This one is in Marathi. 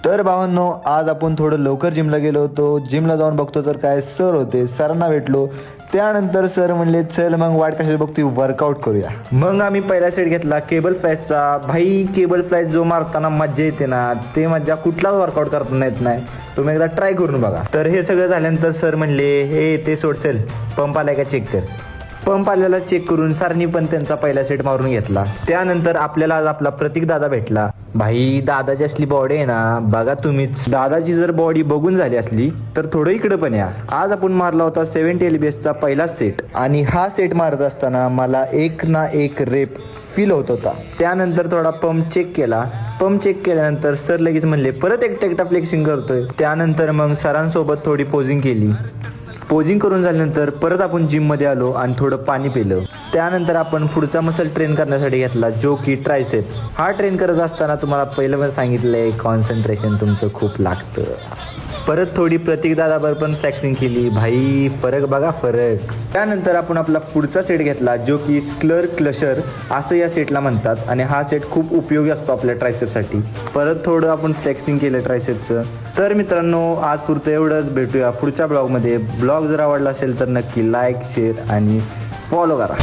तर भावांनो, आज आपण थोडं लवकर जिमला गेलो होतो. जिमला जाऊन बघतो तर काय सर होते. सरांना भेटलो. त्यानंतर सर म्हणले चल मग वाट कशाला बघतोय, वर्कआउट करूया. मग आम्ही पहिला सेट घेतला केबल फ्लॅशचा. भाई केबल फ्लॅश जो मारताना मज्जा येते ना, ते मज्जा कुठलाच वर्कआउट करताना येत नाही. तुम्ही एकदा ट्राय करून बघा. तर हे सगळं झाल्यानंतर सर म्हणले हे ते सोड, चल पंप आलाय का चेक कर. पंप आलेला चेक करून सरांनी पण त्यांचा पहिला सेट मारून घेतला. त्यानंतर आपल्याला आज आपला प्रतीक दादा भेटला. भाई दादाची असली बॉडी आहे ना, बघा तुम्हीच. दादाची जर बॉडी बघून झाली असली तर थोडं इकडे पण या. आज आपण मारला होता 70 LBSचा पहिला सेट, आणि हा सेट मारत असताना मला एक ना एक रेप फील होत होता. त्यानंतर थोडा पंप चेक केला. पंप चेक केल्यानंतर सर लगेच म्हणले परत एकटा फ्लेक्सिंग करतोय. त्यानंतर मग सरांसोबत थोडी पोजिंग केली. पोजिंग करून झाल्यानंतर परत आपण जिममध्ये आलो आणि थोडं पाणी पिलं. त्यानंतर आपण पुढचा मसल ट्रेन करण्यासाठी घेतला, जो की ट्रायसेप. हा ट्रेन करत असताना तुम्हाला पहिलं पण सांगितलंय कॉन्सन्ट्रेशन तुमचं खूप लागतं. परत थोडी प्रतीक दादाबरोबर पण फ्लेक्सिंग केली. भाई फरक बघा, फरक. त्यानंतर आपण आपला पुढचा सेट घेतला, जो की स्क्लर क्लशर असं या सेटला म्हणतात, आणि हा सेट खूप उपयोगी असतो आपल्या ट्रायसेपसाठी. परत थोडं आपण फ्लेक्सिंग केलं ट्रायसेपचं. तर मित्रांनो, आज पुरतं एवढंच. भेटूया पुढच्या ब्लॉगमध्ये. ब्लॉग जर आवडला असेल तर नक्की लाईक, शेअर आणि फॉलो करा.